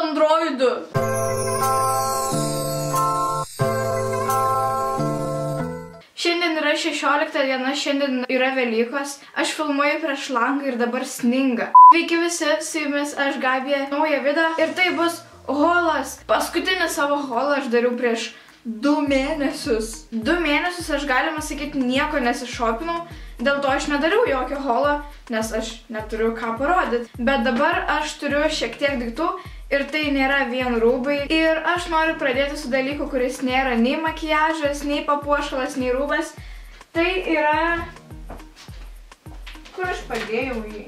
androidu. Šiandien yra 16 diena, šiandien yra Velykos. Aš filmuoju prieš langą ir dabar sninga. Sveiki visi, su jumis aš Gabija, naują video. Ir tai bus holas. Paskutinį savo holą aš dariau prieš 2 mėnesius. 2 mėnesius aš, galima sakyti, nieko nesišopinau. Dėl to aš nedariau jokio holo, nes aš neturiu ką parodyti. Bet dabar aš turiu šiek tiek daiktų. Ir tai nėra vien rūbai. Ir aš noriu pradėti su dalyku, kuris nėra nei makiažas, nei papuošalas, nei rūbas. Tai yra... Kur aš padėjau jį?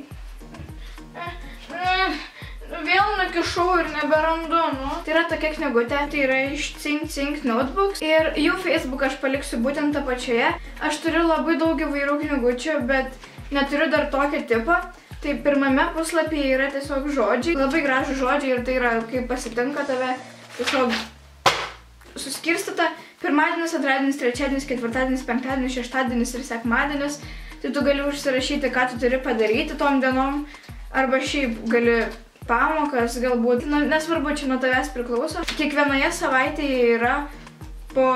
Vėl nukišau ir neberandu, nu. Tai yra tokia knygutė, tai yra iš Think Think Notebooks. Ir jų Facebook aš paliksiu būtent apačioje. Aš turiu labai daug įvairių knygučių, bet neturiu dar tokio tipo. Tai pirmame puslapyje yra tiesiog žodžiai, labai gražų žodžiai ir tai yra, kaip pasitinka tave, tiesiog suskirstyta. Pirmadienis, antradienis, trečiadienis, ketvirtadienis, penktadienis, šeštadienis ir sekmadienis. Tai tu gali užsirašyti, ką tu turi padaryti tom dienom, arba šiaip gali pamokas galbūt, nesvarbu, čia nuo tavęs priklauso. Kiekvienoje savaitėje yra po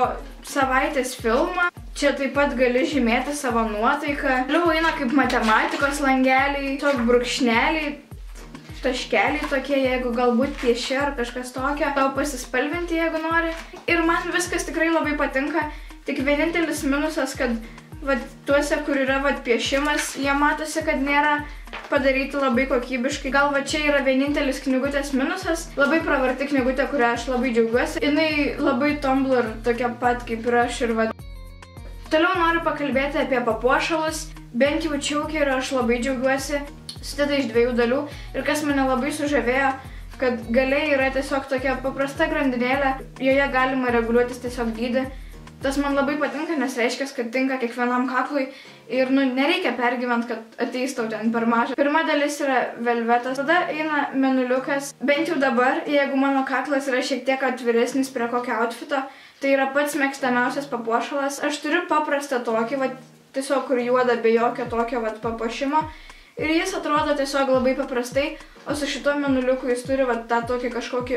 savaitės filmą. Čia taip pat gali žymėti savo nuotaiką. Toliau eina kaip matematikos langeliai, tiesiog brūkšneliai, taškeliai tokie, jeigu galbūt pieši ar kažkas tokio. Tau pasispalvinti, jeigu nori. Ir man viskas tikrai labai patinka. Tik vienintelis minusas, kad tuose, kur yra piešimas, jie matosi, kad nėra padaryti labai kokybiškai. Gal čia yra vienintelis knygutės minusas. Labai pravarti knygutė, kurią aš labai džiaugiuosi. Jinai labai Tumblr tokia pat kaip ir aš ir Toliau noriu pakalbėti apie papuošalus. Bent jau čiaukerį aš labai džiaugiuosi. Susideda iš 2 dalių. Ir kas mane labai sužavėjo, kad gale yra tiesiog tokia paprasta grandinėlė. Joje galima reguliuotis tiesiog dydį. Tas man labai patinka, nes reiškia, kad tinka kiekvienam kaklui. Ir nereikia pergyventi, kad ateis tau ten per mažą. Pirma dalis yra velvetas. Tada eina menuliukas. Bent jau dabar, jeigu mano kaklas yra šiek tiek atviresnis prie kokio outfito, tai yra pats mėgstamiausias papuošalas. Aš turiu paprastą tokį, tiesiog kur juoda be jokio tokio papuošimo. Ir jis atrodo tiesiog labai paprastai, o su šituo menuliuku jis turi tą tokį kažkokį,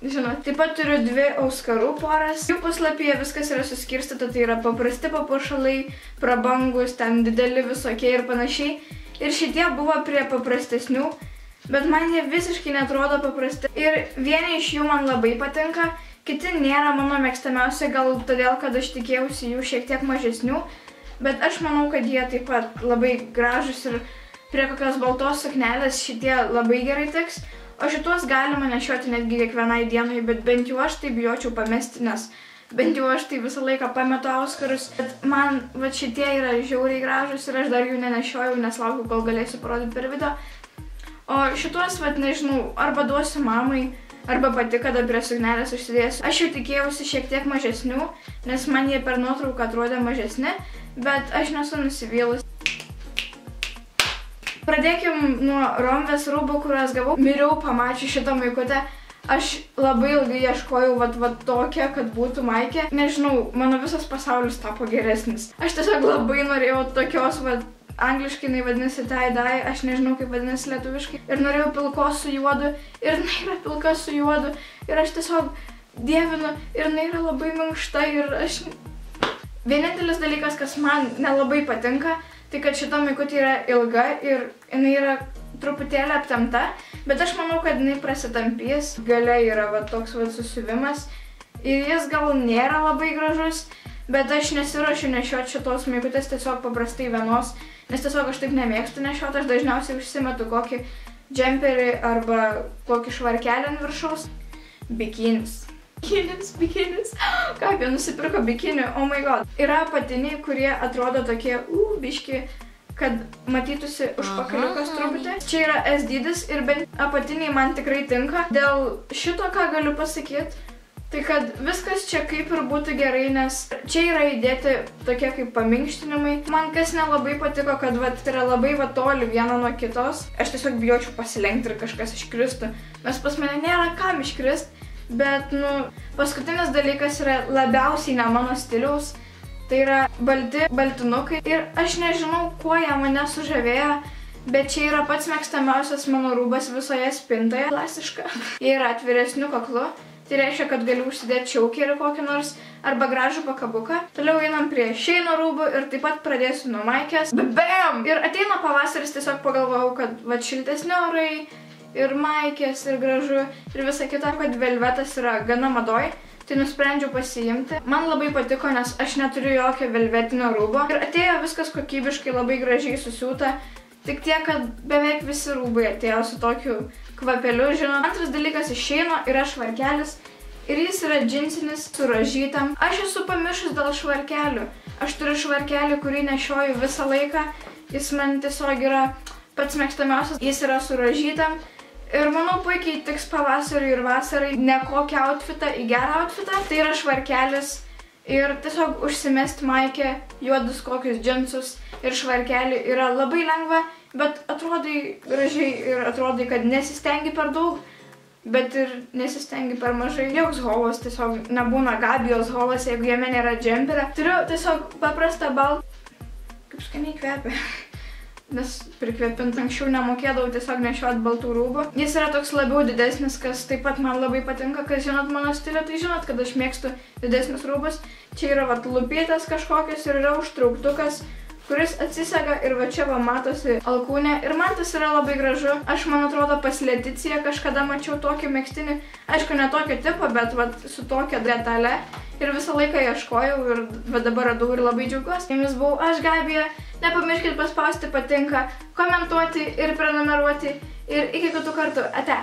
žinot. Taip pat turiu 2 auskarų poras. Jų puslapyje viskas yra suskirstyta, tai yra paprasti papuošalai, prabangus, ten dideli visokie ir panašiai. Ir šitie buvo prie paprastesnių, bet man jie visiškai neatrodo paprasti. Ir vieni iš jų man labai patinka. Kiti nėra mano mėgstamiausi, gal todėl, kad aš tikėjausi jų šiek tiek mažesnių, bet aš manau, kad jie taip pat labai gražus ir prie kokios baltos suknelės šitie labai gerai tiks. O šituos galima nešioti netgi kiekvienai dienai, bet bent jau aš tai bijočiau pamesti, nes bent jau aš tai visą laiką pametu auskarus. Bet man šitie yra žiauriai gražus ir aš dar jų nenešiojau, nes laukiu, kol galėsiu parodyti per video. O šituos, nežinau, arba duosiu mamai, arba pati, kada prie suknelės užsidėsiu. Aš jau tikėjausi šiek tiek mažesnių, nes man jie per nuotrauką atrodė mažesni, bet aš nesu nusivylus. Pradėkim nuo rombės rūbų, kuriuos gavau. Miriau pamačiu šitą maikutę. Aš labai ilgai ieškojau tokią, kad būtų maikė. Nežinau, mano visas pasaulis tapo geresnis. Aš tiesiog labai norėjau tokios, angliškai jinai vadinasi tie-dye, aš nežinau kaip vadinasi lietuviškai. Ir norėjau pilkos su juodu, ir jinai yra pilka su juodu. Ir aš tiesiog dievinu, ir jinai yra labai minkšta, ir aš... Vienintelis dalykas, kas man nelabai patinka, tai kad šita maikutė yra ilga ir jinai yra truputėlį aptempta, bet aš manau, kad jinai prasitampys. Gale yra toks susiuvimas ir jis gal nėra labai gražus, bet aš nesiruošiu nešioti šitos maikutės tiesiog paprastai vienos, nes tiesiog aš taip nemėgstu nešioti, aš dažniausiai užsimetu kokį džemperį arba kokį švarkelį ant viršaus. Bikinis. Bikinis. Kaip jie nusipirko bikinį, oh my god. Yra apatiniai, kurie atrodo tokie, biški, kad matytųsi užpakaliukas truputį. Čia yra S dydis ir bent apatiniai man tikrai tinka. Dėl šito, ką galiu pasakyti, tai kad viskas čia kaip ir būtų gerai, nes čia yra įdėti tokie kaip paminkštinimai. Man kas nelabai patiko, kad yra labai toli viena nuo kitos. Aš tiesiog bijočiau pasilenkti ir kažkas iškristų, nes pas mane nėra kam iškrist. Bet, paskutinis dalykas yra labiausiai ne mano stiliaus. Tai yra balti baltinukai. Ir aš nežinau, kuo jie mane sužavėjo, Bet čia yra pats mėgstamiausias mano rūbas visoje spintoje. Klasiška. Jie yra atviresniu kaklu. Tai reiškia, kad galiu užsidėti čaukerį kokį nors arba gražų pakabuką. Toliau einam prie Sheino rūbų ir taip pat pradėsiu nuo maikės. Bam! Ir ateina pavasaris, tiesiog pagalvojau, kad va šiltesni orai ir maikės ir gražu ir visa kita, kad velvetas yra gana madoj. Tai nusprendžiau pasiimti. Man labai patiko, nes aš neturiu jokio velvetinio rūbo. Ir atėjo viskas kokybiškai, labai gražiai susiūta. Tik tiek, kad beveik visi rūbai atėjo su tokiu kvapeliu, žinot. Antras dalykas iš Sheino yra švarkelis. Ir jis yra džinsinis su rožytam. Aš esu pamišus dėl švarkelių. Aš turiu švarkelį, kurį nešioju visą laiką. Jis man tiesiog yra pats mėgstamiausias. Jis yra su rožytam. Ir manau puikiai tiks pavasariui ir vasarai ne kokią outfitą į gerą outfitą. Tai yra švarkelis ir tiesiog užsimesti maikę, juodus kokius džinsus ir švarkelį yra labai lengva, bet atrodai gražiai ir atrodai, kad nesistengi per daug, bet ir nesistengi per mažai. Joks holas, tiesiog nebūna Gabijos holas, jeigu jame nėra džemperio. Turiu tiesiog paprastą baltą, kaip skaniai kvepia. Nes prikvėpint anksčiau nemokėdavau tiesiog nešioti baltų rūbų. Jis yra toks labiau didesnis, kas taip pat man labai patinka, kas žinot mano stilių, tai žinot, kad aš mėgstu didesnius rūbus. Čia yra vat lupytas kažkokios ir yra užtrauktukas, kuris atsisega ir va čia va matosi alkūnė. Ir man tas yra labai gražu. Aš, man atrodo, pas Leticiją kažkada mačiau tokį megztinį. Aišku, ne tokio tipo, bet vat su tokia detale. Ir visą laiką ieškojau ir dabar radau ir labai džiaugiuosi. Jumis buvau aš, Gabija. Nepamirškit paspausti patinka, komentuoti ir prenumeruoti. Ir iki kitų kartų. Ate.